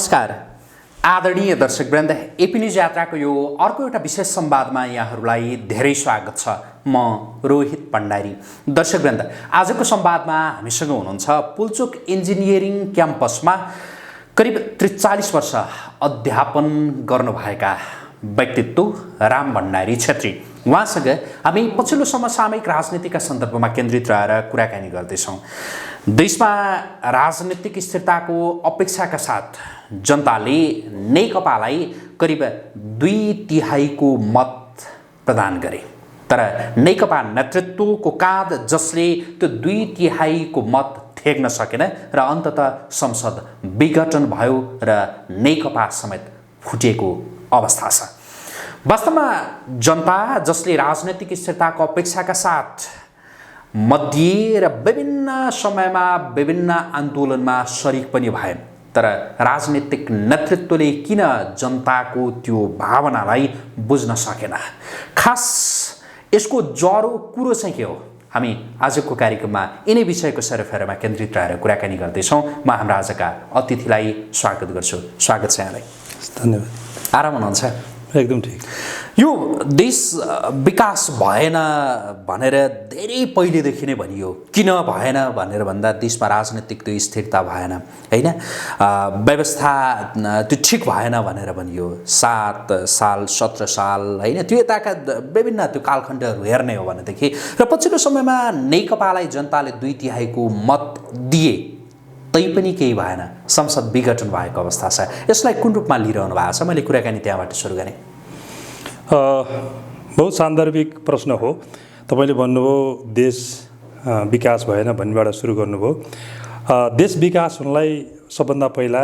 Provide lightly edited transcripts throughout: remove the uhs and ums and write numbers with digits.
नमस्कार आदरणीय दर्शकवृन्द, AP news यात्राको यो अर्को एउटा विशेष संवादमा यहाँहरूलाई धेरै स्वागत छ। म रोहित भण्डारी। दर्शकवृन्द, आजको संवादमा हामीसँग हुनुहुन्छ पुल्चोक इन्जिनियरिङ क्याम्पसमा करिब 43 वर्ष अध्यापन गर्नुभएका व्यक्तित्व राम भण्डारी छेत्री। उहाँसँग हामी पछिल्लो समसामयिक राजनीतिका सन्दर्भमा केन्द्रित रहेर कुराकानी गर्दैछौँ। देशमा राजनीतिक स्थिरताको अपेक्षाका साथ जनताले नेकपालाई करिब 2/3 मत प्रदान गरे, तर नेकपा नेतृत्वको काँध जसले त्यो 2/3 मत थेग्न सकेन र अन्ततः संसद विघटन भयो र नेकपा समेत फुटेको अवस्था छ। वास्तवमा जनता जसले राजनीतिक स्थिरताको अपेक्षाका साथ मध्य र विभिन्न समयमा विभिन्न आन्दोलनमा सरिक पनि भए, तर राजनीतिक नेतृत्वले किन जनताको त्यो भावनालाई बुझ्न सकेन? खास यसको जरो कुरो चाहिँ के हो? हामी आजको कार्यक्रममा यिनै विषयको सरफेरमा केन्द्रित रहेर कुराकानी गर्दैछौँ। म हाम्रा आजका अतिथिलाई स्वागत गर्छु। स्वागत छ यहाँलाई। धन्यवाद। आराम हुनुहुन्छ? एकदम ठिक। यो देश विकास भएन भनेर धेरै पहिलेदेखि नै भनियो। किन भएन भनेर भन्दा देशमा राजनीतिक त्यो स्थिरता भएन, हैन, व्यवस्था त्यो ठिक भएन भनेर भनियो। 7 साल 17 साल, हैन, त्यो यताका विभिन्न त्यो कालखण्डहरू हेर्ने हो भनेदेखि र पछिल्लो समयमा नेकपालाई जनताले 2/3 मत दिए तैपनि केही भएन, संसद विघटन भएको अवस्था छ। यसलाई कुन रूपमा लिइरहनु भएको छ? मैले कुराकानी त्यहाँबाट सुरु गरेँ। बहुत सान्दर्भिक प्रश्न हो। तपाईँले भन्नुभयो देश विकास भएन भन्नेबाट सुरु गर्नुभयो। देश विकास हुनलाई सबभन्दा पहिला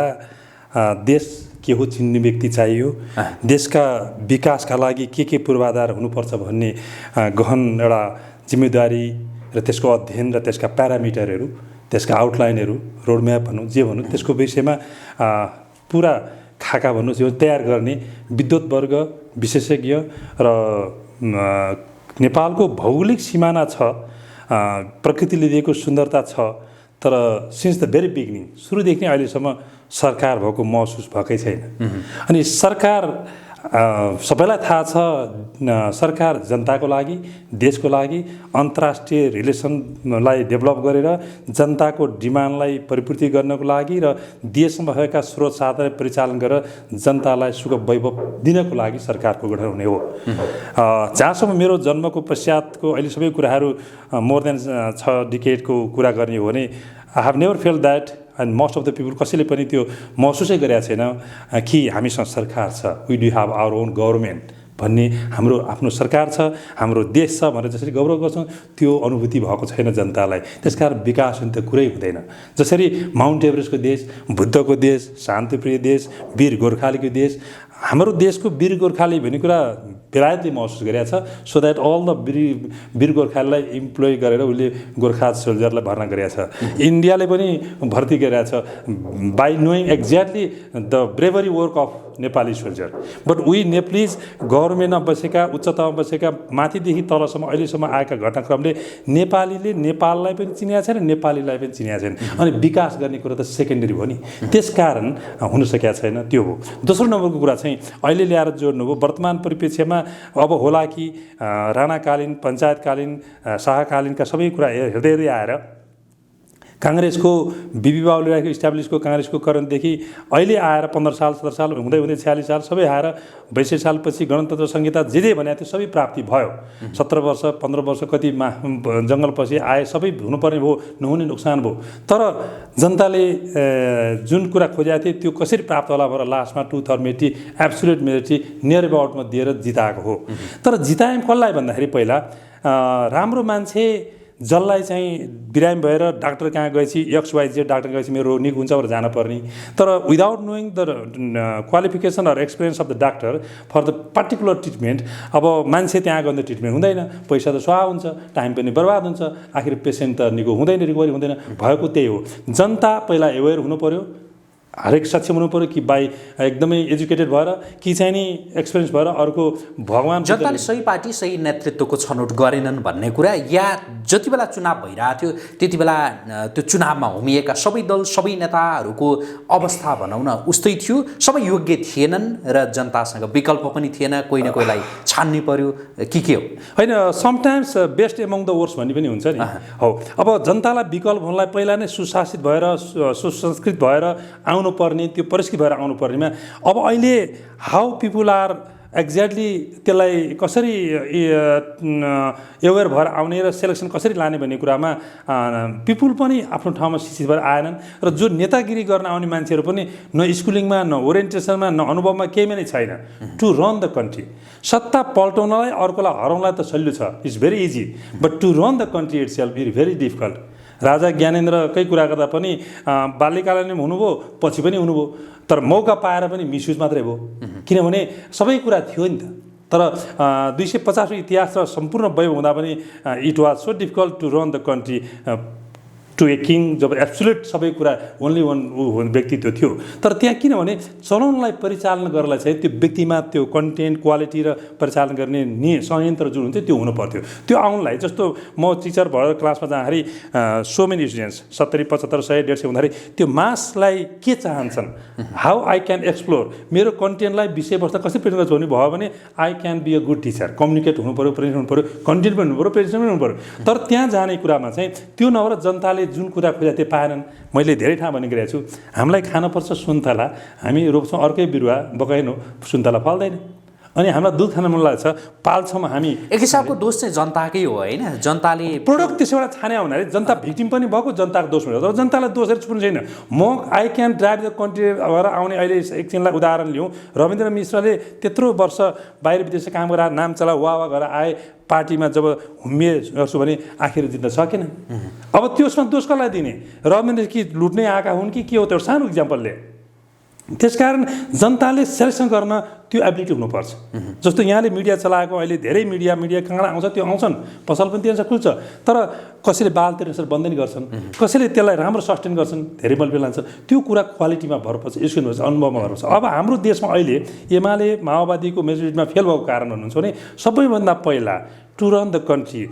देश के हो चिन्ने व्यक्ति चाहियो। देशका विकासका लागि के पूर्वाधार हुनुपर्छ भन्ने गहन एउटा जिम्मेदारी र त्यसको अध्ययन र त्यसका प्यारामिटरहरू, त्यसका आउटलाइनहरू, रोडम्याप भनौँ जे भनौँ, त्यसको विषयमा पुरा खाका भन्नुहोस् यो तयार गर्ने विद्वत वर्ग, विशेषज्ञ र नेपालको भौगोलिक सिमाना छ, प्रकृतिले दिएको सुन्दरता छ, तर सिन्स द भेरी बिगिनिङ, सुरुदेखि नै अहिलेसम्म सरकार भएको महसुस भएकै छैन। अनि सरकार सबैलाई थाहा छ, सरकार जनताको लागि, देशको लागि, अन्तर्राष्ट्रिय रिलेसनलाई डेभलप गरेर जनताको डिमान्डलाई परिपूर्ति गर्नको लागि र देशमा भएका स्रोत साधन परिचालन गरेर जनतालाई सुख वैभव दिनको लागि सरकारको गठन हुने हो। जहाँसम्म मेरो जन्मको पश्चातको अहिले सबै कुराहरू मोर देन 6 डिकेडको कुरा गर्ने हो भने I have never felt that, and most of the people कसैले पनि त्यो महसुसै गरेका छैन कि हामीसँग सरकार छ, we do have our own government भन्ने, हाम्रो आफ्नो सरकार छ, हाम्रो देश छ भनेर जसरी गौरव गर्छौँ त्यो अनुभूति भएको छैन जनतालाई। त्यसकारण विकास हुने त कुरै हुँदैन। जसरी माउन्ट एभरेस्टको देश, बुद्धको देश, शान्तिप्रिय देश, वीर गोर्खालीको देश, हाम्रो देशको वीर गोर्खाली भन्ने कुरा बेलायतले महसुस गरेका छ, सो द्याट अल द वीर गोर्खालीलाई इम्प्लोय गरेर उसले गोर्खा सोल्जरलाई भर्ना गरेका छ। इन्डियाले पनि भर्ती गरेका छ by knowing exactly the bravery work of Nepali soldier. But we Nepalese गभर्मेन्टमा बसेका, उच्च तहमा बसेका, माथिदेखि तलसम्म अहिलेसम्म आएका घटनाक्रमले नेपालीले नेपाललाई पनि चिनेका छैन, नेपालीलाई पनि चिनेका छैन। अनि विकास गर्ने कुरा त सेकेन्डरी हो नि, त्यसकारण हुन सकेका छैन। त्यो हो। दोस्रो नम्बरको कुरा चाहिँ अहिले ल्याएर जोड्नुभयो, वर्तमान परिप्रेक्ष्यमा अब होला कि राणाकालीन, पञ्चायतकालीन, शाहकालीनका सबै कुरा हेर्दै हेर्दै आएर काङ्ग्रेसको बिबी बाबुले राखेको इस्टाब्लिसको काङ्ग्रेसको करणदेखि अहिले आएर 15 साल 17 साल हुँदै 46 साल सबै आएर 22 सालपछि गणतन्त्र संहिता जे भने त्यो सबै प्राप्ति भयो। 17 वर्ष 15 वर्ष कतिमा जङ्गलपछि आए, सबै हुनुपर्ने भयो, नहुने नोक्सान भयो। तर जनताले जुन कुरा खोजेको थिए त्यो कसरी प्राप्त होला भनेर लास्टमा 2/3 मेजोरिटी, एब्सोल्युट मेजोरिटी नियर अबाउटमा दिएर जिताएको हो। तर जितायौँ कसलाई भन्दाखेरि पहिला राम्रो मान्छे जसलाई चाहिँ बिरामी भएर डाक्टर कहाँ गएपछि XYZ डाक्टर गएपछि मेरो रोग निक हुन्छ भनेर जानुपर्ने, तर without knowing the qualification or experience of the doctor for the particular treatment, अब मान्छे त्यहाँ गएर ट्रिटमेन्ट हुँदैन, पैसा त स्वाहा हुन्छ, टाइम पनि बर्बाद हुन्छ, आखिर पेसेन्ट त निको हुँदैन, रिकभरी हुँदैन। भएको त्यही हो। जनता पहिला एवेर हुनु पर्यो, हरेक सक्षम हुनु पऱ्यो कि बाई एकदमै एजुकेटेड भएर कि चाहिँ नि एक्सपिरियन्स भएर अर्को भगवान् जनताले सही पार्टी सही नेतृत्वको छनौट गरेनन् भन्ने कुरा, या जति बेला चुनाव भइरहेको थियो त्यति बेला त्यो चुनावमा होमिएका सबै दल सबै नेताहरूको अवस्था भनौँ न उस्तै थियो, सबै योग्य थिएनन् र जनतासँग विकल्प पनि थिएन, कोही न कोहीलाई छान्नै पर्यो के हो? होइन, sometimes best among the worst भन्ने पनि हुन्छ नि। हो, अब जनतालाई विकल्प हुनलाई पहिला नै सुशासित भएर सुसंस्कृत भएर आउनु पर्ने, त्यो परिष्कृत भएर आउनु पर्नेमा अब अहिले हाउ पिपुल आर एक्ज्याक्टली त्यसलाई कसरी एवेयर भएर आउने र सेलेक्सन कसरी लाने भन्ने कुरामा पिपुल पनि आफ्नो ठाउँमा शिक्षित भएर आएनन् र जो नेतागिरी गर्न आउने मान्छेहरू पनि न स्कुलिङमा न ओरिएन्टेसनमा न अनुभवमा केहीमा नै छैन टु रन द कन्ट्री। सत्ता पल्टाउनलाई अर्कोलाई हराउनलाई त सजिलो छ, it's very easy, but to run the country it's is very difficult. राजा ज्ञानेन्द्रकै कुरा गर्दा पनि बाल्यकालमा पनि हुनुभयो, पछि पनि हुनुभयो, तर मौका पाएर पनि मिसयुज मात्रै भयो, किनभने सबै कुरा थियो नि त। तर 250 इतिहास र सम्पूर्ण वैभव हुँदा पनि it was so difficult to run the country to a king, जब एब्सोल्युट सबै कुरा ओन्ली वान व्यक्तित्व थियो। तर त्यहाँ किनभने चलाउनलाई परिचालन गर्नलाई चाहिँ त्यो व्यक्तिमा त्यो कन्टेन्ट क्वालिटी र परिचालन गर्ने संयन्त्र जुन हुन्थ्यो त्यो हुनु पर्थ्यो। त्यो आउनलाई जस्तो म टिचर भएर क्लासमा जाँदाखेरि सो मेनी स्टुडेन्ट्स 70, 75, 100, 150 हुँदाखेरि त्यो मासलाई के चाहन्छन्, हाउ आई क्यान एक्सप्लोर, मेरो कन्टेन्टलाई विषयवस्तु कसरी प्रेजेन्ट गर्छु भन्ने भयो भने I can be a good teacher. Communicate हुनु पऱ्यो, प्रेजेन्ट हुनु पऱ्यो, कन्टेन्ट पनि हुनु पऱ्यो, प्रेजेन्ट पनि हुनु पऱ्यो। तर त्यहाँ जाने कुरामा चाहिँ त्यो नभएर जनताले जुन कुरा खोजे त्यो पाएनन्। मैले धेरै ठाउँ भनिरहेको छु, हामीलाई खानुपर्छ सुन्तला, हामी रोप्छौँ अर्कै बिरुवा बगाइन हो, सुन्तला फल्दैन। अनि हामीलाई दुध खान मन लाग्छ, पाल्छौँ हामी। एक हिसाबको दोष चाहिँ जनताकै हो होइन, जनताले प्रोडक्ट त्यसैबाट छाने हुनाले जनता भिक्टिम पनि भएको, जनताको दोष हुन्छ। तर जनतालाई दोषहरू छुट्नु छैन। म I can drive the country भएर आउने अहिले एकछिनलाई उदाहरण लिउँ, रविन्द्र मिश्रले त्यत्रो वर्ष बाहिर विदेशमा काम गरेर नाम चला वाह गरेर आए, पार्टीमा जब हुम्मिए गर्छु भने आखिर जित्न सकेन। अब त्यसमा दोष कसलाई दिने? रविन्द्र कि लुट्नै आएका हुन् कि के हो? त्यो सानो इक्जाम्पलले। त्यसकारण जनताले सेलेक्सन गर्न त्यो एबिलिटी हुनुपर्छ। जस्तो यहाँले मिडिया चलाएको अहिले धेरै मिडिया कहाँ आउँछ, त्यो आउँछन्, पसल पनि त्यहाँ खुल्छ, तर कसैले बाल तिर्न बन्द नि गर्छन्, कसैले त्यसलाई राम्रो सस्टेन गर्छन्, धेरै बलबेल लान्छ। त्यो कुरा क्वालिटीमा भर पर्छ, यसको भन्छ अनुभवमा भर पर्छ। अब हाम्रो देशमा अहिले एमाले माओवादीको मेजोरिटीमा फेल भएको कारण भन्नुहुन्छ भने सबैभन्दा पहिला to run the country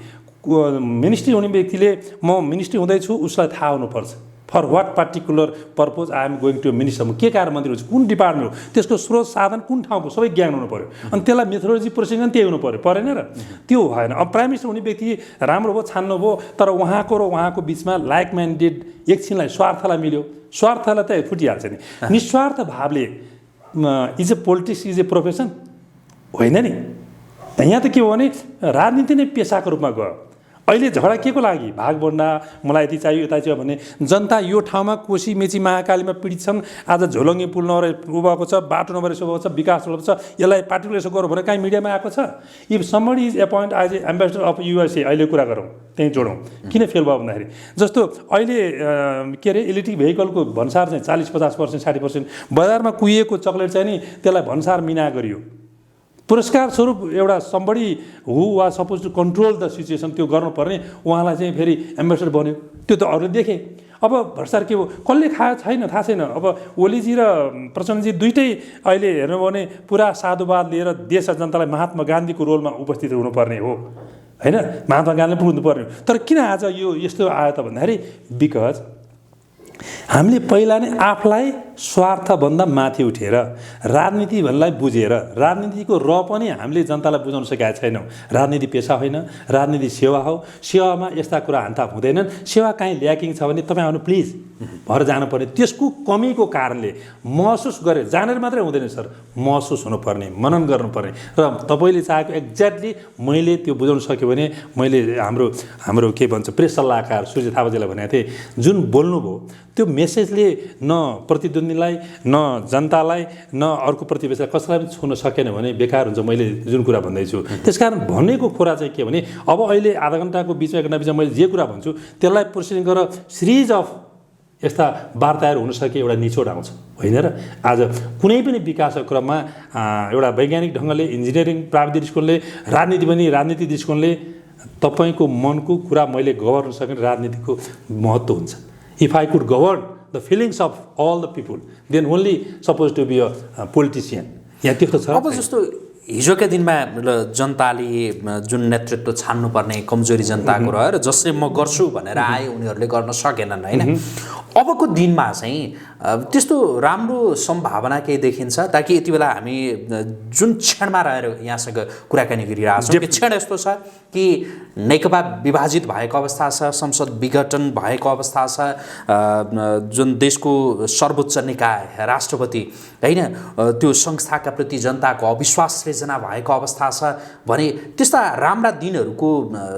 ministry हुने व्यक्तिले म मिनिस्ट्री हुँदैछु उसलाई थाहा हुनुपर्छ for what particular purpose I am going to minister, के कारण मन्त्री हुन्छ, कुन डिपार्टमेन्ट हो, त्यसको स्रोत साधन कुन ठाउँको सबै ज्ञान हुनु पऱ्यो। अनि त्यसलाई मेथोडोलोजी प्रोसिजर त्यही हुनु पऱ्यो, परेन र? त्यो भएन। अब प्राइम मिनिस्टर हुने व्यक्ति राम्रो भयो, छान्नु भयो, तर उहाँको र उहाँको बिचमा लाइक माइन्डेड एकछिनलाई स्वार्थलाई मिल्यो, स्वार्थलाई त फुटिहाल्छ नि। निस्वार्थ भावले is a politics is a profession होइन नि। यहाँ त के हो भने राजनीति नै पेसाको रूपमा गयो। अहिले झगडा के को लागि? भाग बन्डा, मलाई यति चाहियो यता चाहियो भने जनता यो ठाउँमा कोशी मेची महाकालीमा पीडित छन्, आज झोलङ्गी पुल नभएर उभाएको छ, बाटो नभएर यसो भएको छ, विकास भएको छ, यसलाई पार्टिकुलर यसो गरौँ भने कहीँ मिडियामा आएको छ? If somebody is appoint as a ambassador of USA, अहिले कुरा गरौँ त्यहीँ जोडौँ, किन फेल भयो भन्दाखेरि जस्तो अहिले के अरे इलेक्ट्रिक भेहिकलको भन्सार चाहिँ 40-50%, 60%, बजारमा कुहिएको चक्लेट चाहिँ नि त्यसलाई भन्सार मिना गरियो। पुरस्कार स्वरूप एउटा somebody who was suppose to control the situation त्यो गर्नुपर्ने उहाँलाई चाहिँ फेरि एम्बेसडर बन्यो। त्यो त अरूले देखे। अब भ्रष्टाचार के हो कसले खायो छैन थाहा छैन। अब ओलीजी र प्रचण्डजी दुइटै अहिले हेर्नु भने पुरा साधुवाद लिएर देश र जनतालाई महात्मा गान्धीको रोलमा उपस्थित हुनुपर्ने हो होइन, महात्मा गान्धीले पुग्नुपर्ने हो। तर किन आज यो यस्तो आयो त भन्दाखेरि बिकज हामीले पहिला नै आफूलाई स्वार्थभन्दा माथि उठेर राजनीति भन्नेलाई बुझेर राजनीतिको र पनि हामीले जनतालाई बुझाउन सकेका छैनौँ। राजनीति पेसा होइन, राजनीति सेवा हो। सेवामा यस्ता कुरा हान्ताप हुँदैनन्। सेवा कहीँ ल्याकिङ छ भने तपाईँ आउनु प्लिज भएर जानुपर्ने। त्यसको कमीको कारणले महसुस गरे, जानेर मात्रै हुँदैन सर, महसुस हुनुपर्ने, मनन गर्नुपर्ने। र तपाईँले चाहेको एक्ज्याक्टली मैले त्यो बुझाउन सक्यो भने मैले हाम्रो के भन्छ प्रेस सल्लाहकार सूर्य थापाजीलाई भनेको थिएँ, जुन बोल्नुभयो त्यो मेसेजले न प्रतिद्वन्द्वीलाई न जनतालाई न अर्को प्रतिवेशलाई कसैलाई पनि छुन सकेन भने बेकार हुन्छ। मैले जुन कुरा भन्दैछु त्यसकारण भनेको कुरा चाहिँ के भने अब अहिले आधा घन्टाको बिचमा 1 घन्टा बिचमा मैले जे कुरा भन्छु त्यसलाई प्रोसेसिङ गरेर सिरिज अफ यस्ता वार्ताहरू हुन सके एउटा निचोड आउँछ होइन र। आज कुनै पनि विकासको क्रममा एउटा वैज्ञानिक ढङ्गले इन्जिनियरिङ प्राविधिक दृष्टिकोणले राजनीति दृष्टिकोणले तपाईँको मनको कुरा मैले गभर्न सक्ने राजनीतिको महत्त्व हुन्छ। If I could govern the the feelings of all the people then only suppose to be a politician. यहाँ त्यस्तो छ। अब जस्तो हिजोका दिनमा जनताले जुन नेतृत्व छान्नुपर्ने कमजोरी जनताको रह्यो र जसले म गर्छु भनेर आए उनीहरूले गर्न सकेनन् होइन। अबको दिनमा चाहिँ त्यस्तो राम्रो सम्भावना केही देखिन्छ ताकि यति बेला हामी जुन क्षणमा रहेर यहाँसँग कुराकानी गरिरहेछौँ त्यो क्षण यस्तो छ कि नेकपा विभाजित भएको अवस्था छ, संसद विघटन भएको अवस्था छ, जुन देशको सर्वोच्च निकाय राष्ट्रपति होइन त्यो संस्थाका प्रति जनताको अविश्वास सृजना भएको अवस्था छ भने त्यस्ता राम्रा दिनहरूको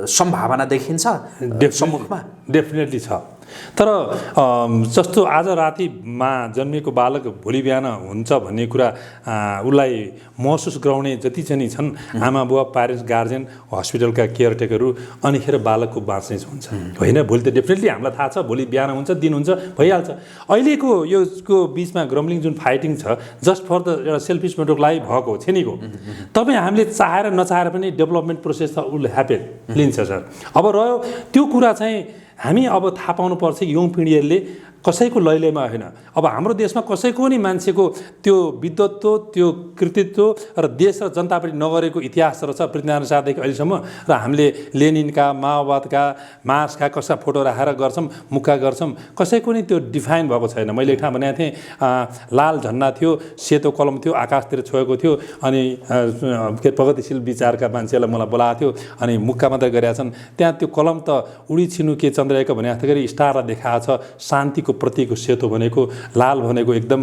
सम्भावना देखिन्छ सम्मुखमा? डेफिनेटली छ। तर जस्तो आज रातिमा जन्मिएको बालक भोलि बिहान हुन्छ भन्ने कुरा उसलाई महसुस गराउने जति चाहिँ छन् आमा बुवा, प्यारेन्ट्स, गार्जेन, हस्पिटलका केयरटेकरहरू, अनिखेर बालकको बाँच्ने हुन्छ होइन। भोलि त डेफिनेटली हामीलाई थाहा छ भोलि बिहान हुन्छ, दिन हुन्छ, भइहाल्छ। अहिलेको यसको बिचमा ग्रम्लिङ जुन फाइटिङ छ जस्ट फर द एउटा सेल्फिस मोटिभको लागि भएको हो, छेनीको। तपाईँ हामीले चाहेर नचाहेर पनि डेभलपमेन्ट प्रोसेस त उसले ह्यापेन लिन्छ सर। अब रह्यो त्यो कुरा चाहिँ हामी अब थाहा पाउनुपर्छ कि यङ पिँढीहरूले कसैको लैलैमा होइन। अब हाम्रो देशमा कसैको नि मान्छेको त्यो विद्वत्व, त्यो कृतित्व र देश र जनतापट्टि नगरेको इतिहास रहेछ पृथ्वीनारायण शाहदेखि अहिलेसम्म। र हामीले लेनिनका, माओवादका, मार्क्सका कसै फोटो राखेर गर्छौँ, मुक्का गर्छौँ, कसैको नि त्यो डिफाइन भएको छैन। मैले एक ठाउँ भनेको थिएँ लाल झन्डा थियो, सेतो कलम थियो, आकाशतिर छोएको थियो, अनि के प्रगतिशील विचारका मान्छेलाई मलाई बोलाएको थियो, अनि मुक्का मात्रै गरेका छन्। त्यहाँ त्यो कलम त उडी छिनु के चन्द्रयाको भने जस्तो गरी स्टारलाई देखाएको छ। शान्तिको प्रतिको सेतो भनेको, लाल भनेको एकदम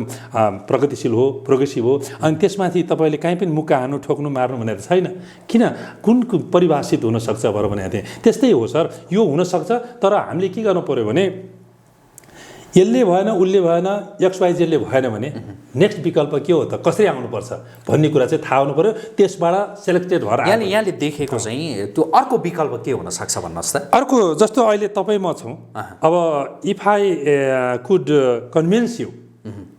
प्रगतिशील हो, प्रोग्रेसिभ हो। अनि त्यसमाथि तपाईँले कहीँ पनि मुक्का हान्नु, ठोक्नु, मार्नु भनेको छैन। किन कुन परिभाषित हुनसक्छ भनेर भनेको थिएँ। त्यस्तै हो सर, यो हुनसक्छ। तर हामीले के गर्नु पऱ्यो भने यसले भएन, उसले भएन, XYZले भएन भने नेक्स्ट विकल्प के हो त, कसरी आउनुपर्छ भन्ने कुरा चाहिँ थाहा हुनु पऱ्यो। त्यसबाट सेलेक्टेड भएर यहाँले देखेको चाहिँ त्यो अर्को विकल्प के हुनसक्छ भन्नुहोस् त। अर्को जस्तो अहिले तपाईँ म छौँ। अब if I could convince you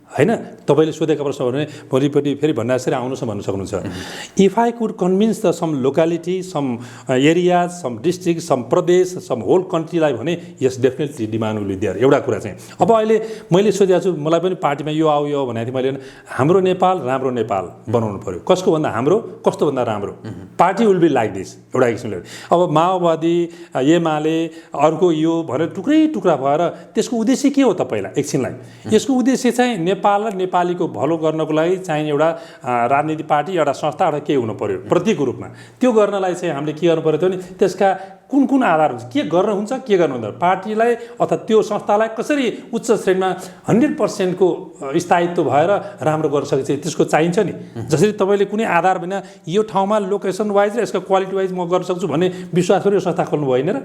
होइन, तपाईँले सोधेका प्रश्न भने भोलिपट्टि फेरि भन्दा यसरी आउनुहोस् भन्नु सक्नुहुन्छ। If I could convince the some locality, some areas, some district, some pradesh, some whole कन्ट्रीलाई भने yes definitely demand will be there. एउटा कुरा चाहिँ अब अहिले मैले सोधेको छु, मलाई पनि पार्टीमा यो आऊ यो भनेको थिएँ मैले, हाम्रो नेपाल राम्रो नेपाल बनाउनु पऱ्यो। कसको भन्दा हाम्रो, कस्तो भन्दा राम्रो। Party will be like this एउटा किसिमले। अब माओवादी, एमाले, अर्को यो भनेर टुक्रै टुक्रा भएर त्यसको उद्देश्य के हो त? पहिला एकछिनलाई यसको उद्देश्य चाहिँ नेपाल र नेपालीको भलो गर्नको लागि चाहिने एउटा राजनीतिक पार्टी, एउटा संस्था, एउटा के हुनु पर्यो प्रतीकको रूपमा। त्यो गर्नलाई चाहिँ हामीले के गर्नु पर्यो त भने त्यसका कुन कुन आधार हुन्छ, के गर्न हुन्छ, के गर्नु हुँदैन, पार्टीलाई अथवा त्यो संस्थालाई कसरी उच्च श्रेणीमा 100%को स्थायित्व भएर राम्रो गर्न सकेपछि त्यसको चाहिन्छ नि। जसरी तपाईँले कुनै आधार बिना यो ठाउँमा लोकेसन वाइज र यसको क्वालिटी वाइज म गर्न सक्छु भन्ने विश्वास गरेर यो संस्था खोल्नु भएन र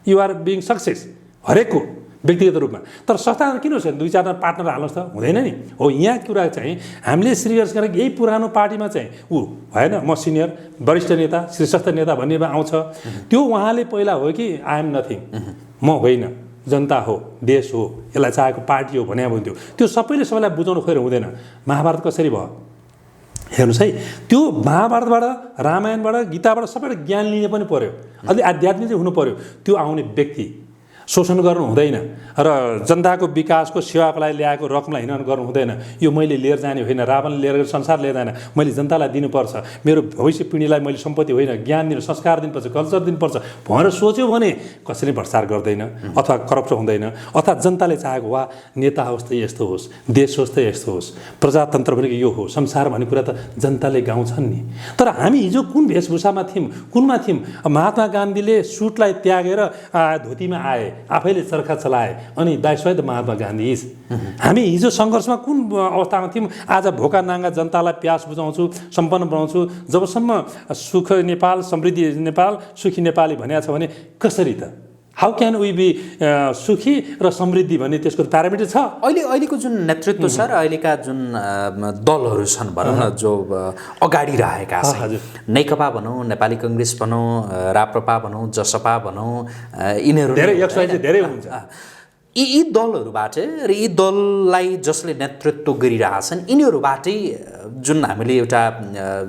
यु आर बिङ सक्सेस हरेकको व्यक्तिगत रूपमा। तर संस्थामा किन हुन्छ दुई चारजना पार्टनर हाल्नुहोस् त, हुँदैन नि। हो यहाँ कुरा चाहिँ हामीले सिरियस गरेर यही पुरानो पार्टीमा चाहिँ ऊ भएन, म सिनियर वरिष्ठ नेता, शीर्षस्थ नेता भन्नेमा आउँछ। त्यो उहाँले पहिला हो कि आई एम नथिङ, म होइन, जनता हो, देश हो, यसलाई चाहेको पार्टी हो भने हुन्थ्यो। त्यो सबैले सबैलाई बुझाउनु खोइ हुँदैन। महाभारत कसरी भयो हेर्नुहोस् है, त्यो महाभारतबाट, रामायणबाट, गीताबाट सबैबाट ज्ञान लिने पनि पर्यो। अलि आध्यात्मिक चाहिँ हुनु पर्यो। त्यो आउने व्यक्ति शोषण गर्नु हुँदैन र जनताको विकासको सेवाको लागि ल्याएको रकमलाई हिँड्न गर्नु हुँदैन। यो मैले लिएर जाने होइन, रावणले लिएर संसार लिएर जाने, मैले जनतालाई दिनुपर्छ, मेरो भविष्य पिँढीलाई मैले सम्पत्ति होइन ज्ञान दिनु, संस्कार दिनुपर्छ, कल्चर दिनुपर्छ भनेर सोच्यो भने कसैले भ्रष्टाचार गर्दैन अथवा करप्सन हुँदैन। अथवा जनताले चाहेको वा नेता होस् त यस्तो होस्, देश होस् त यस्तो होस्, प्रजातन्त्र भनेको यो हो, संसार भन्ने कुरा त जनताले गाउँछन् नि। तर हामी हिजो कुन वेशभूषामा थियौँ, कुनमा थियौँ? महात्मा गान्धीले सुटलाई त्यागेर धोतीमा आए, आफैले चर्खा चलाए, अनि that's why the Mahatma Gandhi is. हामी हिजो सङ्घर्षमा कुन अवस्थामा थियौँ? आज भोका नाङ्गा जनतालाई प्यास बुझाउँछु, सम्पन्न बनाउँछु, जबसम्म सुख नेपाल, समृद्धि नेपाल, सुखी नेपाली भनेको छ भने कसरी त? हाउ क्यान वी बी सुखी र समृद्धि भन्ने त्यसको प्यारामिटर छ। अहिलेको जुन नेतृत्व छ र अहिलेका जुन दलहरू छन् भनौँ न, जो अगाडि रहेका छन्, नेकपा भनौँ, नेपाली कङ्ग्रेस भनौँ, राप्रपा भनौँ, जसपा भनौँ, यिनीहरू धेरै हुन्छ। यी दलहरूबाट र यी दललाई जसले नेतृत्व गरिरहेछन् यिनीहरूबाटै जुन हामीले एउटा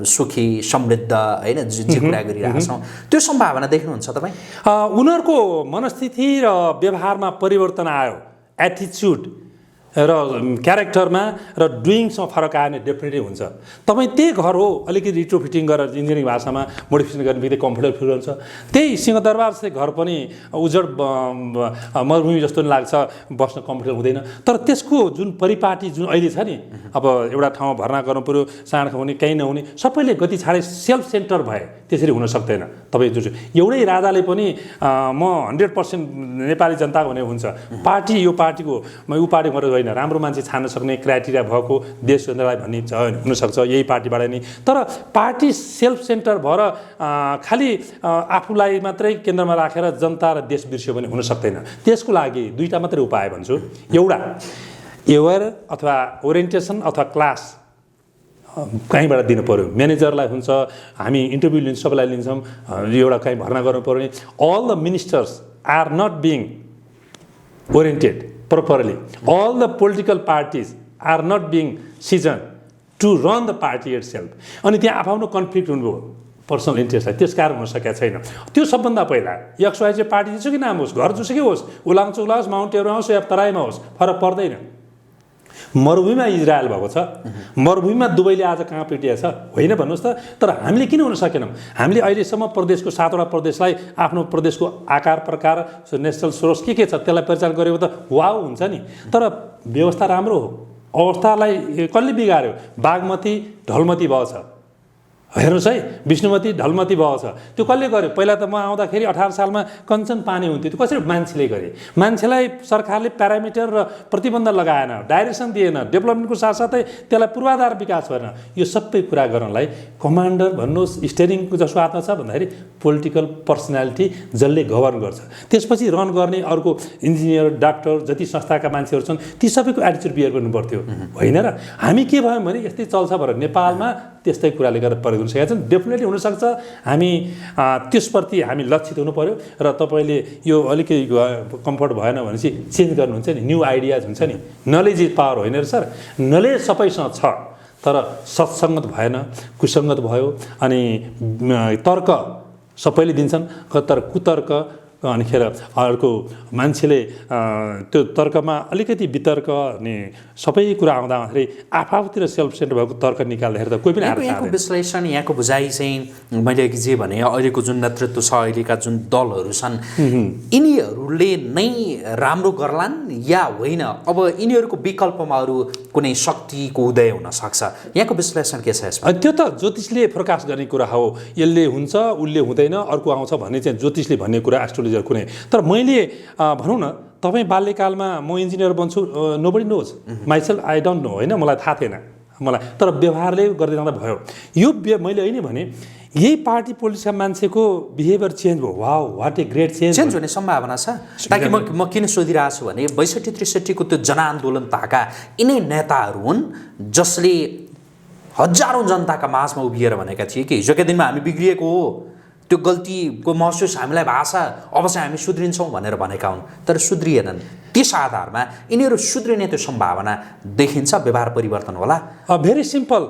सुखी समृद्ध होइन जे कुरा गरिरहेछौँ त्यो सम्भावना देख्नुहुन्छ तपाईँ? उनीहरूको मनस्थिति र व्यवहारमा परिवर्तन आयो, एटिच्युड र क्यारेक्टरमा र डुइङसँग फरक आयो भने डेफिनेटली हुन्छ। तपाईँ त्यही घर हो अलिकति रिट्रोफिटिङ गरेर इन्जिनियरिङ भाषामा मोडिफिकेसन गर्ने बित्तिकै कम्फर्टेबल फिल हुन्छ। त्यही सिंहदरबार चाहिँ घर पनि उजड मरुभूमि जस्तो लाग्छ, बस्न कम्फर्टेबल हुँदैन। तर त्यसको जुन परिपाटी जुन अहिले छ नि, अब एउटा ठाउँमा भर्ना गर्नु पऱ्यो, साँड हुने कहीँ नहुने, सबैले गति छाडे सेल्फ सेन्टर भए त्यसरी हुन सक्दैन। तपाईँ जुन एउटै राजाले पनि म 100% नेपाली जनता भने हुन्छ, पार्टी यो पार्टीको ऊ पार्टी गरेर होइन, राम्रो मान्छे छान्न सक्ने क्राइटेरिया भएको देश स्वतन्त्रलाई भन्ने हुनसक्छ यही पार्टीबाट नि। तर पार्टी सेल्फ सेन्टर भएर खालि आफूलाई मात्रै केन्द्रमा राखेर जनता र देश बिर्स्यो भने हुन सक्दैन। त्यसको लागि दुईवटा मात्रै उपाय भन्छु। एउटा एवेयर अथवा ओरिएन्टेसन अथवा क्लास कहीँबाट दिनु पऱ्यो, म्यानेजरलाई हुन्छ, हामी इन्टरभ्यू लिन्छौँ, सबैलाई लिन्छौँ, एउटा कहीँ भर्ना गर्नु पऱ्यो भने all the ministers are not being oriented properly. All the political parties are not being seasoned to run the party itself. अनि त्यहाँ आफ्नो कन्फ्लिक्ट हुनुभयो पर्सनल इन्ट्रेस्टलाई, त्यस कारण हुन सकेको छैन। त्यो सबभन्दा पहिला XYZ पार्टी जेसुकै नाम होस्, घर जेसुकै होस्, उलाङचुला होस्, माउन्ट एभरेस्ट होस् या तराईमा होस्, फरक पर्दैन। मरुभूमिमा इजरायल भएको छ, मरुभूमिमा दुबईले आज कहाँ पिटिया छ होइन भन्नुहोस् त। तर हामीले किन हुन सकेनौँ? हामीले अहिलेसम्म प्रदेशको 7वटा प्रदेशलाई आफ्नो प्रदेशको आकार प्रकार नेसनल सोर्स के छ त्यसलाई परिचालन गरेको त वाउ हुन्छ नि। तर व्यवस्था राम्रो हो, अवस्थालाई कसले बिगार्यो? बागमती ढलमती भयो छ, हेर्नुहोस् है, विष्णुमती ढलमती भयो छ। त्यो कसले गर्यो? पहिला त म आउँदाखेरि 18 सालमा कञ्चन पानी हुन्थ्यो, त्यो कसरी? मान्छेले गरे। मान्छेलाई सरकारले प्यारामिटर र प्रतिबन्ध लगाएन, डाइरेक्सन दिएन, डेभलपमेन्टको साथसाथै त्यसलाई पूर्वाधार विकास भएन। यो सबै कुरा गर्नलाई कमान्डर भन्नुहोस्, स्टेरिङको जसको हातमा छ भन्दाखेरि पोलिटिकल पर्सनालिटी जसले गभर्न गर्छ, त्यसपछि रन गर्ने अर्को इन्जिनियर डाक्टर जति संस्थाका मान्छेहरू छन् ती सबैको एटिच्युड बिहेभ गर्नु पर्थ्यो होइन र? हामी के भयौँ भने यस्तै चल्छ भनेर नेपालमा त्यस्तै कुराले गर्दा परिवर्तन सकेका छन्। डेफिनेटली हुनसक्छ हामी त्यसप्रति हामी लक्षित हुनु पऱ्यो र तपाईँले यो अलिकति कम्फर्ट भएन भनेपछि चेन्ज गर्नुहुन्छ नि, न्यू आइडियाज हुन्छ नि। नलेज इज पावर होइन र सर? नलेज सबैसँग छ तर सत्सङ्गत भएन, कुसङ्गत भयो अनि तर्क सबैले दिन्छन् तर कुतर्क अनिखेर अर्को मान्छेले त्यो तर्कमा अलिकति वितर्क अनि सबै कुरा आउँदाखेरि आफूतिर सेल्फ सेन्टर भएको तर्क निकाल्दाखेरि त कोही पनि यहाँको विश्लेषण, यहाँको बुझाइ चाहिँ मैले जे भने अहिलेको जुन नेतृत्व छ, अहिलेका जुन दलहरू छन्, यिनीहरूले नै राम्रो गर्लान् या होइन? अब यिनीहरूको विकल्पमा अरू कुनै शक्तिको उदय हुन सक्छ, यहाँको विश्लेषण के छ यसमा? त्यो त ज्योतिषले फोरकास्ट गर्ने कुरा हो, यसले हुन्छ उसले हुँदैन अर्को आउँछ भन्ने चाहिँ ज्योतिषले भन्ने कुरा, एस्ट्रोलोजर कुनै। तर मैले भनौँ न, तपाईँ बाल्यकालमा म इन्जिनियर बन्छु, nobody knows, myself I don't know होइन, मलाई थाहा थिएन मलाई, तर व्यवहारले गर्दै जाँदा भयो। यो मैले अहिले भने यही पार्टी पोलिटिक्सका मान्छेको बिहेभियर चेन्ज भयो। Wow, what a great change हुने सम्भावना छ। ताकि म किन सोधिरहेको छु भने 62-63 को त्यो जनआन्दोलन ताका यिनै नेताहरू हुन् जसले हजारौँ जनताका माझमा उभिएर भनेका थिए कि हिजोका दिनमा हामी बिग्रिएको हो, त्यो गल्तीको महसुस हामीलाई भएको छ, अब चाहिँ हामी सुध्रिन्छौँ भनेर भनेका हुन्, तर सुध्रिएनन्। त्यस आधारमा यिनीहरू सुध्रिने त्यो सम्भावना देखिन्छ, व्यवहार परिवर्तन होला। भेरी सिम्पल,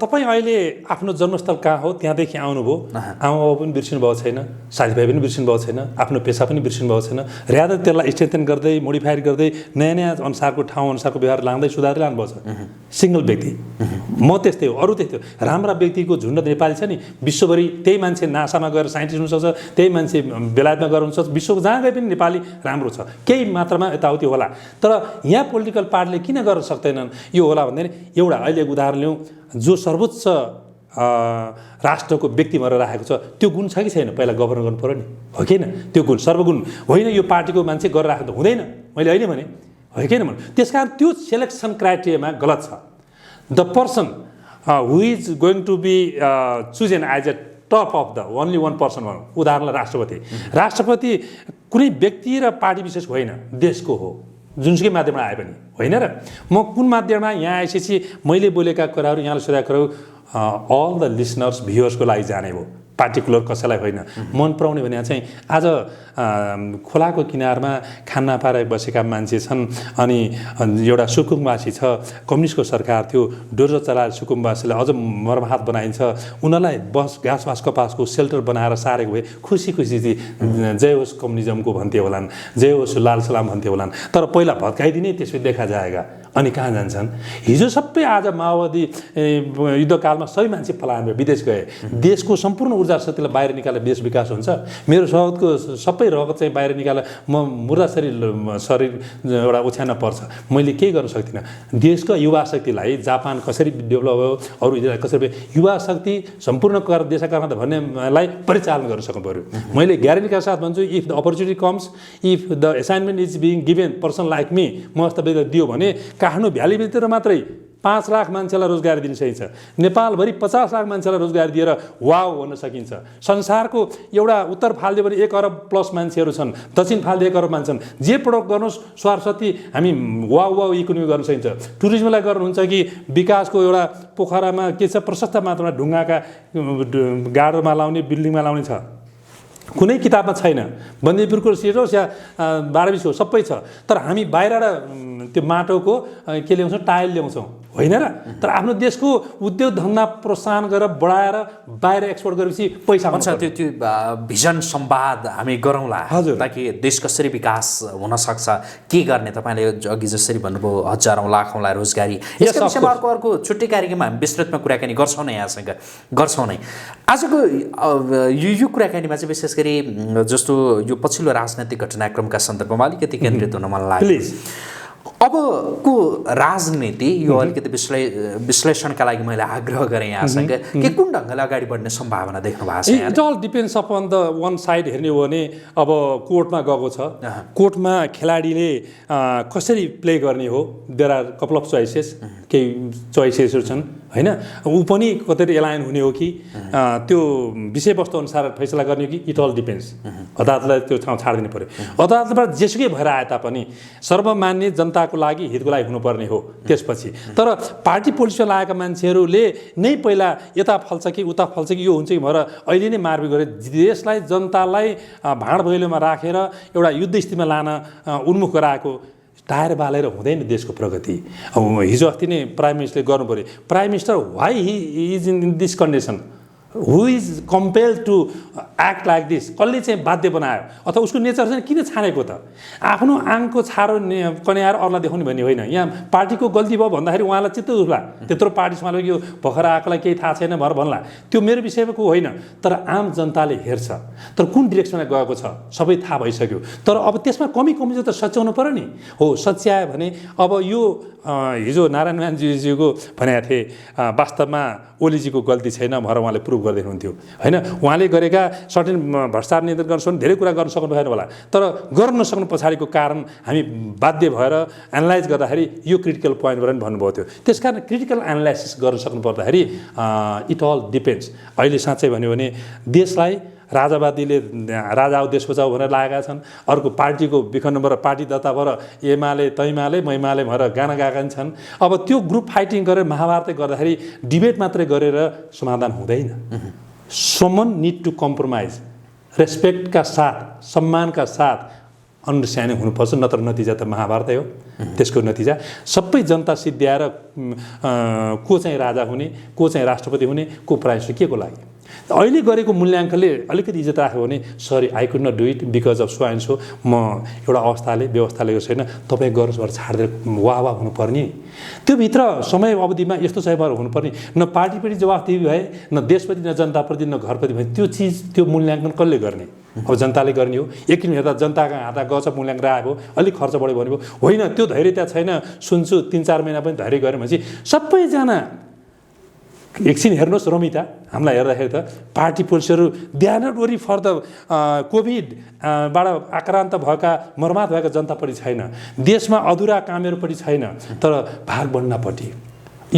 तपाईँ अहिले आफ्नो जन्मस्थल कहाँ हो त्यहाँदेखि आउनुभयो, आमाबाबु पनि बिर्सिनु भएको छैन, साथीभाइ पनि बिर्सिनु भएको छैन, आफ्नो पेसा पनि बिर्सिनु भएको छैन, ऱ्यादर त्यसलाई स्ट्रेन्थन गर्दै मोडिफाई गर्दै नयाँ नयाँ अनुसारको ठाउँ अनुसारको व्यवहार लाँदै सुधार्दै लानुभएको छ। सिङ्गल व्यक्ति म त्यस्तै हो, अरू त्यस्तै हो। राम्रा व्यक्तिको झुन्ड नेपाली छ नि, विश्वभरि त्यही मान्छे नासामा गएर साइन्टिस्ट हुनसक्छ, त्यही मान्छे बेलायतमा गएर हुनसक्छ, विश्वको जहाँ गए पनि नेपाली राम्रो छ, केही मात्रामा यताउति होला। तर यहाँ पोलिटिकल पार्टीले किन गर्न सक्दैनन् यो होला भन्दाखेरि, एउटा अहिले उदाहरण लिउँ, जो सर्वोच्च राष्ट्रको व्यक्ति भएर राखेको छ त्यो गुण छ कि छैन? पहिला गभर्न गर्नु पऱ्यो नि, हो कि होइन? त्यो गुण सर्वगुण होइन, यो पार्टीको मान्छे गरेर राख्नु त हुँदैन, मैले अहिले भने हो कि होइन भने। त्यस कारण त्यो सेलेक्सन क्राइटेरियामा गलत छ। The person who is going to be chosen as a top of the only 1% भनौँ, उदाहरणलाई राष्ट्रपति। राष्ट्रपति कुनै व्यक्ति र पार्टी विशेष होइन, देशको हो, जुनसुकै माध्यमबाट आए पनि होइन र? म कुन माध्यममा यहाँ आएपछि मैले बोलेका कुराहरू, यहाँले सोधेका कुराहरू अल द लिसनर्स भ्युअर्सको लागि जाने हो, पार्टिकुलर कसैलाई होइन मन पराउने भने चाहिँ आज खोलाको किनारमा खाना पाएर बसेका मान्छे छन् अनि एउटा सुकुम्बासी छ कम्युनिस्टको सरकार थियो डोजर चलाएर सुकुम्बासीलाई अझ मर्माहत बनाइन्छ उनीहरूलाई घाँस कपासको सेल्टर बनाएर सारेको भए खुसी जय होस् कम्युनिजमको भन्थे होलान् जय होस् लाल सलाम भन्थे होलान् तर पहिला भत्काइदिने त्यसपछि देखा जाएगा अनि कहाँ जान्छन् हिजो सबै आज माओवादी युद्धकालमा सबै मान्छे पलायन भए विदेश गए देशको सम्पूर्ण ऊर्जा शक्तिलाई बाहिर निकालेर देश विकास हुन्छ मेरो शहरको सबै रगत चाहिँ बाहिर निकालेर म मुर्दा शरीर एउटा ओछ्यान पर्छ मैले केही गर्न सक्दिनँ देशको युवा शक्तिलाई जापान कसरी डेभलप भयो अरू इजरायल कसरी भयो युवा शक्ति सम्पूर्ण देशका भन्नेलाई परिचालन गर्न सक्नु पर्यो मैले ग्यारेन्टीका साथ भन्छु if the opportunity comes if the assignment is being given person like me म जस्तो दियो भने काठमाडौँ भ्यालीभित्र मात्रै 5 लाख मान्छेलाई रोजगारी दिन सकिन्छ नेपालभरि 50 लाख मान्छेलाई रोजगारी दिएर वाउ भन्न सकिन्छ संसारको एउटा उत्तर फाल्दियो भने 1 अरब प्लस मान्छेहरू छन् दक्षिण फाल्दियो 1 अरब मान्छे छन् जे प्रडक्ट गर्नुहोस् सरस्वती हामी वाउ इकोनोमी गर्न सकिन्छ टुरिज्मलाई गर्नुहुन्छ कि विकासको एउटा पोखरामा के छ प्रशस्त मात्रामा ढुङ्गाका गाडोमा लाउने बिल्डिङमा लाउने छ कुनै किताबमा छैन बन्दीपुरको सिट होस् या 12 हो सबै छ तर हामी बाहिरबाट त्यो माटोको के ल्याउँछौँ टाइल ल्याउँछौँ होइन र तर आफ्नो देशको उद्योग धन्दा प्रोत्साहन गरेर बढाएर बाहिर एक्सपोर्ट गरेपछि पैसा हुन्छ त्यो भिजन संवाद हामी गरौँला ताकि देश कसरी विकास हुन सक्छ के गर्ने तपाईले अघि जसरी भन्नुभयो हजारौं लाखौंलाई रोजगारी यसको विषयमा अर्को छुट्टै कार्यक्रममा हामी विस्तृतमा कुराकानी गर्छौँ नै यहाँसँग गर्छौँ नै आजको यो कुराकानीमा चाहिँ विशेष गरी जस्तो यो पछिल्लो राजनैतिक घटनाक्रमका सन्दर्भमा अलिकति केन्द्रित हुन मन लाग्यो प्लिज अबको राजनीति यो अलिकति विश्लेषणका लागि मैले आग्रह गरेँ यहाँसँग के कुन ढङ्गले अगाडि बढ्ने सम्भावना देख्नु भएको छ it all depends upon the one side हेर्ने हो भने अब कोर्टमा गएको छ कोर्टमा खेलाडीले कसरी प्ले गर्ने हो there are couple of choices केही चोइसेसहरू छन् हैन ऊ पनि कतै एलाइन हुने हो कि त्यो विषयवस्तु अनुसार फैसला गर्ने हो कि इट अल डिपेन्ड्स अदालतलाई त्यो ठाउँ छाडिदिनु पर्यो अदालतबाट जेसुकै भएर आए तापनि सर्वमान्य जनताको लागि हितको लागि हुनुपर्ने हो त्यसपछि तर पार्टी पोलिटिक्समा लागेका मान्छेहरूले नै पहिला यता फल्छ कि उता फल्छ कि यो हुन्छ कि भनेर अहिले नै मारपिट गरे देशलाई जनतालाई भाँड भैलोमा राखेर एउटा युद्ध स्थितिमा लान उन्मुख गराएको टायर बालेर हुँदैन देशको प्रगति अब हिजो अस्ति नै प्राइम मिनिस्टरले गर्नु पर्यो prime minister why he is in this condition who is compelled to act like this कसले चाहिँ बाध्य बनायो अथवा उसको नेचर चाहिँ किन छानेको त आफ्नो आङको छारो कन्याएर अरूलाई देखाउने भन्ने होइन यहाँ पार्टीको गल्ती भयो भन्दाखेरि उहाँलाई चित्त दुख्ला त्यत्रो पार्टी सम्हालेको यो भर्खर आएकोलाई केही थाहा छैन भनेर भन्ला त्यो मेरो विषयको होइन तर आम जनताले हेर्छ तर कुन डिरेक्सनमा गएको छ सबै थाहा भइसक्यो तर अब त्यसमा कमी त सच्याउनु पर्यो नि हो सच्यायो भने अब यो हिजो नारायण मानजीको भनेको थिए वास्तवमा ओलीजीको गल्ती छैन भनेर उहाँले प्रुभ गर्दै हुनुहुन्थ्यो होइन उहाँले गरेका सर्टेन भ्रष्टाचार नियन्त्रण गर्न सक्नु धेरै कुरा गर्न सक्नु भएन होला तर गर्न नसक्नु पछाडिको कारण हामी बाध्य भएर एनालाइज गर्दाखेरि यो क्रिटिकल पोइन्टबाट पनि भन्नुभएको थियो त्यसकारण क्रिटिकल एनालाइसिस गर्न सक्नु पर्दाखेरि इट अल डिपेन्ड्स अहिले साँच्चै भन्यो भने देशलाई राजावादीले राजा देश बचाऊ भनेर लागेका छन् अर्को पार्टीको विखण्ड नम्बर पार्टी दत्ता भएर एमाले तैमाले मैमाले भनेर गाना गाएका छन् अब त्यो ग्रुप फाइटिङ गरेर महाभारत गर्दाखेरि डिबेट मात्रै गरेर समाधान हुँदैन समन निड टु कम्प्रोमाइज रेस्पेक्टका साथ सम्मानका साथ अन्डरस्ट्यान्डिङ हुनुपर्छ नत्र नतिजा त महाभारतै हो त्यसको नतिजा सबै जनता सिद्ध्याएर को चाहिँ राजा हुने को चाहिँ राष्ट्रपति हुने को प्राइम मिनिस्टर के को लागि अहिले गरेको मूल्याङ्कनले अलिकति इज्जत राख्यो भने sorry I could not do it because of so and so म एउटा अवस्थाले व्यवस्थाले गरेको छैन तपाईँ गर्नुहोस् भनेर छाडिदिएर वाह हुनुपर्ने त्योभित्र समय अवधिमा यस्तो चाहिँ भएर हुनुपर्ने न पार्टीप्रति जवाफदेही भए न देशप्रति न जनताप्रति न घरप्रति भए त्यो चिज त्यो मूल्याङ्कन कसले गर्ने अब जनताले गर्ने हो एक दिन हेर्दा जनताको हातमा गछ मूल्याङ्कन आएको अलिक खर्च बढ्यो भने होइन त्यो धैर्यता छैन सुन्छु 3-4 महिना पनि धैर्य गऱ्यो भनेपछि सबैजना एकछिन हेर्नुहोस् रमिता हामीलाई हेर्दाखेरि त पार्टी पुलिसहरू they are not worry for the कोभिडबाट आक्रान्त भएका मर्मात भएका जनतापट्टि छैन देशमा अधुरा कामहरूपट्टि छैन तर भाग बढ्नपट्टि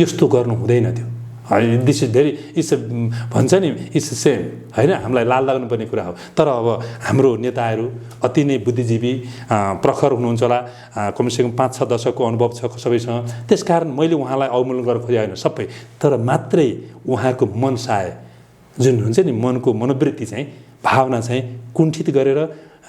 यस्तो गर्नु हुँदैन थियो दिस इज भेरी इट्स भन्छ नि इट्स सेम होइन हामीलाई लाल लाग्नुपर्ने कुरा हो तर अब हाम्रो नेताहरू अति नै बुद्धिजीवी प्रखर हुनुहुन्छ होला कमसेकम 5-6 दशकको अनुभव छ सबैसँग त्यसकारण मैले उहाँलाई अवमूल्यन गर्न खोजेको होइन सबै तर मात्रै उहाँको मन साए जुन हुन्छ नि मनको मनोवृत्ति चाहिँ भावना चाहिँ कुण्ठित गरेर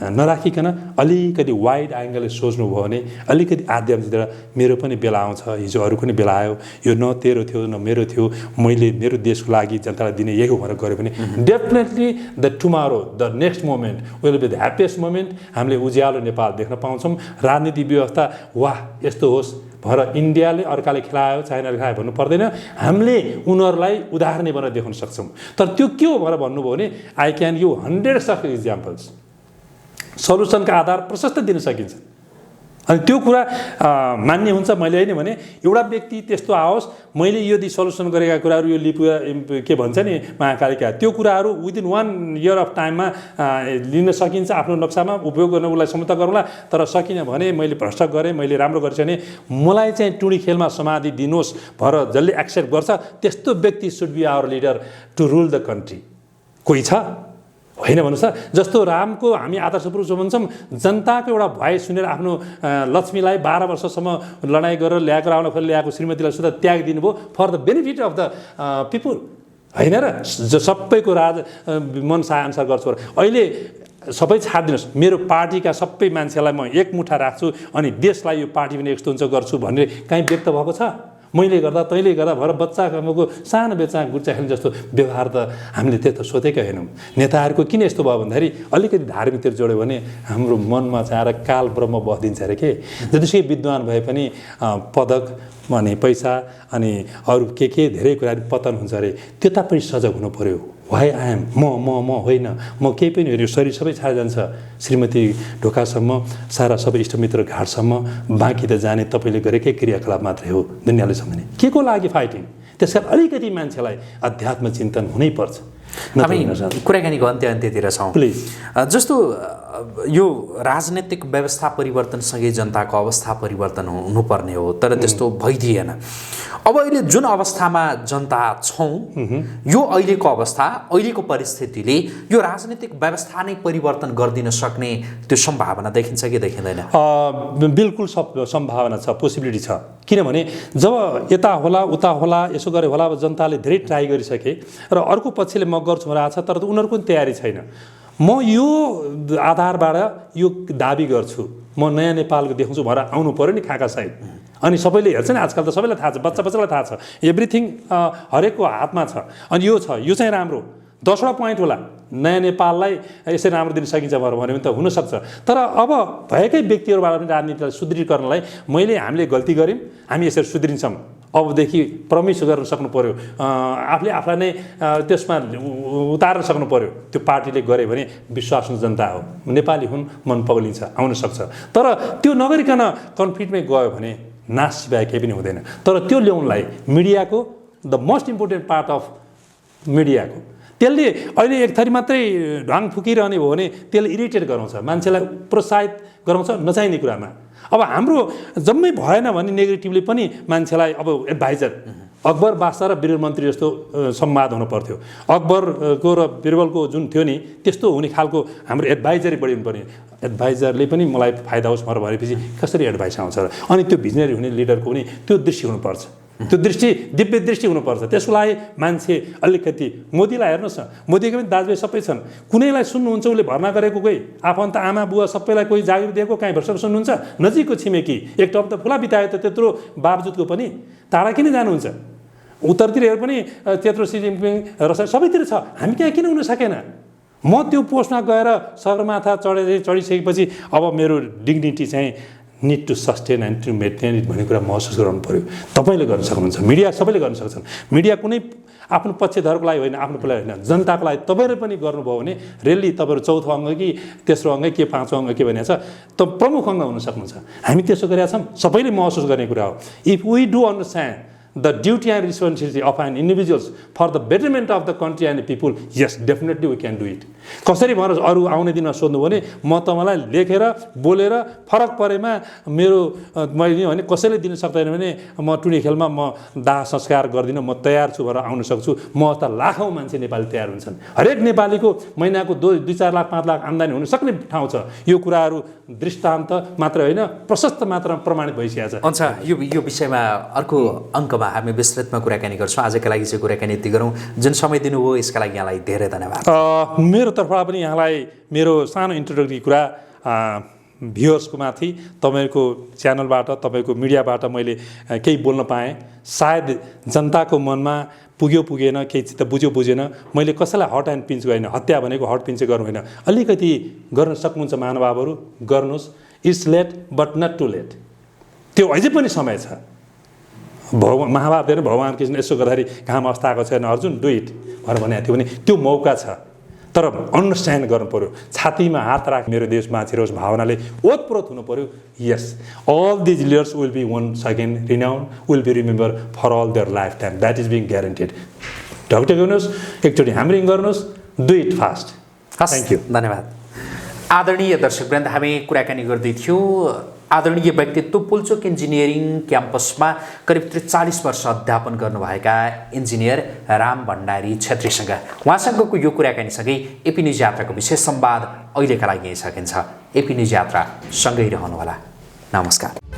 नराखिकन अलिकति वाइड एङ्गलले सोच्नुभयो भने अलिकति आध्यात्मिकता मेरो पनि बेला आउँछ, हिजो अरूको पनि बेला आयो, यो न तेरो थियो न मेरो थियो, मैले मेरो देशको लागि जनतालाई दिने यही हो भनेर गऱ्यो भने definitely the tomorrow the next moment will be the happiest moment. हामीले उज्यालो नेपाल देख्न पाउँछौँ। राजनीतिक व्यवस्था वाह यस्तो होस् भएर इन्डियाले अर्काले खेलायो चाइनाले खेलायो भन्नु पर्दैन, हामीले उनीहरूलाई उदाहरण बनाएर देखाउन सक्छौँ। तर त्यो के हो भनेर भन्नुभयो भने I can you hundreds of examples, सल्युसनका आधार प्रशस्त दिन सकिन्छ। अनि त्यो कुरा मान्य हुन्छ। मैले होइन भने एउटा व्यक्ति त्यस्तो आओस्, मैले यदि सल्युसन गरेका कुराहरू यो लिपुवा के भन्छ नि महाकालिका, त्यो कुराहरू विदिन 1 इयर अफ टाइममा लिन सकिन्छ, आफ्नो नक्सामा उपयोग गर्न उसलाई क्षमता गरौँला। तर सकिनँ भने मैले भ्रष्ट गरेँ, मैले राम्रो गरेछ भने मलाई चाहिँ टुँडी खेलमा समाधि दिनुहोस् भएर जसले एक्सेप्ट गर्छ त्यस्तो व्यक्ति should be our leader to rule the country. कोही छ होइन भन्नुहोस् त। जस्तो रामको हामी आदर्श पुरुष भन्छौँ, जनताको एउटा भय सुनेर आफ्नो लक्ष्मीलाई 12 वर्षसम्म लडाइँ गरेर ल्याएको रावण ल्याएको श्रीमतीलाई सुधा त्याग दिनुभयो for the benefit of the people, होइन र? सबैको राज मन चाहे अनुसार गर्छु। अहिले सबै छाडिदिनुहोस्, मेरो पार्टीका सबै मान्छेलाई म एक मुठा राख्छु अनि देशलाई यो पार्टी पनि यस्तो हुन्छ गर्छु भन्ने कहीँ व्यक्त भएको छ? मैले गर्दा तैँले गर्दा भएर बच्चा कामको सानो बच्चा गुच्चा खेल्ने जस्तो व्यवहार त हामीले त्यस्तो सोधेकै होइनौँ। नेताहरूको किन यस्तो भयो भन्दाखेरि अलिकति धार्मिकतिर जोड्यो भने हाम्रो मनमा चाहिँ आएर काल ब्रह्म बस्दिन्छ अरे के। जतिसुकै विद्वान भए पनि पदक अनि पैसा अनि अरू के धेरै कुराहरू पतन हुन्छ अरे, त्यता पनि सजग हुनु पर्यो। वाइ आई एम म होइन, म केही पनि होइन, शरीर सबै छाड जान्छ, श्रीमती ढोकासम्म सारा सबै इष्टमित्र घाटसम्म, बाँकी त जाने तपाईँले गरेकै क्रियाकलाप मात्रै हो दुनियाँले सम्झने। के को लागि फाइटिङ? त्यसका अलिकति मान्छेलाई अध्यात्म चिन्तन हुनैपर्छ। हामी कुराकानीको अन्त्यतिर छौँ। प्लिज। जस्तो यो राजनैतिक व्यवस्था परिवर्तनसँगै जनताको अवस्था परिवर्तन हुनुपर्ने हो, तर त्यस्तो भइदिएन। अब अहिले जुन अवस्थामा जनता छौँ, यो अहिलेको अवस्था अहिलेको परिस्थितिले यो राजनीतिक व्यवस्था नै परिवर्तन गरिदिन सक्ने त्यो सम्भावना देखिन्छ कि देखिँदैन? बिल्कुल सम्भावना छ, पोसिबिलिटी छ। किनभने जब यता होला उता होला यसो गरे होला, अब जनताले धेरै ट्राई गरिसके र अर्को पक्षले म गर्छु भनेर आएको छ, तर उनीहरूको पनि तयारी छैन। म यो आधारबाट यो दाबी गर्छु, म नयाँ नेपालको देखाउँछु भनेर आउनु पऱ्यो नि खाका साइड। अनि सबैले हेर्छ नि, आजकल त सबैलाई थाहा छ, बच्चालाई थाहा छ, एभ्रिथिङ हरेकको हातमा छ। अनि यो छ, यो चाहिँ राम्रो 10वटा पोइन्ट होला, नयाँ नेपाललाई यसरी राम्रो दिन सकिन्छ भनेर भन्यो भने त हुनसक्छ। तर अब भएकै व्यक्तिहरूबाट पनि राजनीतिलाई सुदृढीकरणलाई हामीले गल्ती गऱ्यौँ, हामी यसरी सुध्रिन्छौँ, अबदेखि प्रमिस गर्न सक्नु पऱ्यो, आफूले आफूलाई नै त्यसमा उतार्न सक्नु पऱ्यो। त्यो पार्टीले गऱ्यो भने विश्वास जनता हो, नेपाली हुन्, मन पग्लिन्छ, आउन सक्छ। तर त्यो नगरिकन कन्फ्लिक्टमै गयो भने नाश सिवाय केही पनि हुँदैन। तर त्यो ल्याउनलाई मिडियाको the most important part of मिडियाको, त्यसले अहिले एक थरी मात्रै ढाङ फुकिरहने हो भने त्यसले इरिटेट गराउँछ, मान्छेलाई प्रोत्साहित गराउँछ नचाहिने कुरामा। अब हाम्रो जम्मै भएन भने नेगेटिभली पनि मान्छेलाई अब एडभाइजर अकबर बादशाह र वीरबल मन्त्री जस्तो संवाद हुनु पर्थ्यो। अकबरको र वीरबलको जुन थियो नि त्यस्तो हुने खालको हाम्रो एडभाइजरी बढी हुनुपर्ने। एडभाइजरले पनि मलाई फाइदा होस् भनेर भनेपछि कसरी एडभाइस आउँछ र? अनि त्यो भिजनरी हुने लिडरको पनि त्यो दृष्टि हुनुपर्छ, त्यो दृष्टि दिव्य दृष्टि हुनुपर्छ। त्यसको लागि मान्छे अलिकति मोदीलाई हेर्नुहोस् न, मोदीको पनि दाजुभाइ सबै छन्, कुनैलाई सुन्नुहुन्छ उसले भर्ना गरेको कोही आफन्त आमा बुवा सबैलाई कोही जागिर दिएको, काहीँ भर्सक सुन्नुहुन्छ? नजिकको छिमेकी एक टप त फुला बितायो त, त्यत्रो बावजुदको पनि टाढा किन जानुहुन्छ? उत्तरतिर हेर पनि त्यत्रो सी जिनपिङ रसिया सबैतिर छ, हामी त्यहाँ किन हुन सकेन? म त्यो पोस्टमा गएर सगरमाथा चढिसकेपछि अब मेरो डिग्निटी चाहिँ need to sustain and to maintain it भन्ने कुरा महसुस गराउनु पऱ्यो। तपाईँले गर्न सक्नुहुन्छ, मिडिया सबैले गर्न सक्छन्। मिडिया कुनै आफ्नो पक्षधरको लागि होइन, आफ्नो लागि होइन, जनताको लागि तपाईँले पनि गर्नुभयो भने रेली तपाईँहरू चौथो अङ्ग कि तेस्रो अङ्ग के पाँचौँ अङ्ग के भनेको छ त प्रमुख अङ्ग हुन सक्नुहुन्छ। हामी त्यसो गरेका छौँ, सबैले महसुस गर्ने कुरा हो। If we do understand the duty and responsibility of an individuals for the betterment of the country and the people, yes, definitely we can do it. कसरी भनेर अरू आउने दिनमा सोध्नु भने म तपाईँलाई लेखेर बोलेर फरक परेमा मेरो मैले भने कसैले दिन सक्दैन भने म टुनी खेलमा म दाह संस्कार गर्दिनँ, म तयार छु भनेर आउन सक्छु। म त लाखौँ मान्छे नेपाली तयार हुन्छन्। हरेक नेपालीको महिनाको 2-4 लाख 5 लाख आम्दानी हुन सक्ने ठाउँ छ। यो कुराहरू दृष्टान्त मात्र होइन, प्रशस्त मात्रामा प्रमाणित भइसकेको छ। अच्छा, यो विषयमा अर्को अङ्क सन्दर्भमा हामी विस्तृतमा कुराकानी गर्छौँ। आजका लागि चाहिँ कुराकानी यति गरौँ। जुन समय दिनुभयो यसका लागि यहाँलाई धेरै धन्यवाद। मेरो तर्फबाट पनि यहाँलाई मेरो सानो इन्ट्रोडक्टरी कुरा भ्युअर्सको माथि तपाईँको च्यानलबाट तपाईँको मिडियाबाट मैले केही बोल्न पाएँ। सायद जनताको मनमा पुग्यो पुगेन, केही चित्त बुझ्यो बुझेन, मैले कसैलाई हट एन्ड पिन्च गरेन। हत्या भनेको हट पिन्च गर्नु होइन। अलिकति गर्न सक्नुहुन्छ महानुभावहरू, गर्नुहोस्। It's late but not too late. त्यो अझै पनि समय छ। महाभारत हेर्नु, भगवान् कृष्ण यसो गर्दाखेरि घाम अस्ता आएको छैन, अर्जुन डु इट भनेर भनेको थियो भने त्यो मौका छ। तर अन्डरस्ट्यान्ड गर्नु पऱ्यो। छातीमा हात राख, मेरो देश बाँचिरोस् भावनाले ओतप्रोत हुनु पऱ्यो। Yes, all these leaders will be once again renowned, will be remember for all their lifetime. That is being guaranteed. ढकटक गर्नुहोस्, एकचोटि हामरिङ गर्नुहोस्, do it fast. Thank you, धन्यवाद। आदरणीय दर्शकवृन्द, हामी कुराकानी गर्दै थियौँ आदरणीय व्यक्तित्व पुल्चोक इन्जिनियरिङ क्याम्पसमा करिब 40 वर्ष अध्यापन गर्नुभएका इन्जिनियर राम भण्डारी छेत्रीसँग। उहाँसँगको यो कुराकानीसँगै एपी न्युज यात्राको विशेष संवाद अहिलेका लागि यहीँ सकिन्छ। एपी न्युज यात्रा सँगै रहनुहोला। नमस्कार।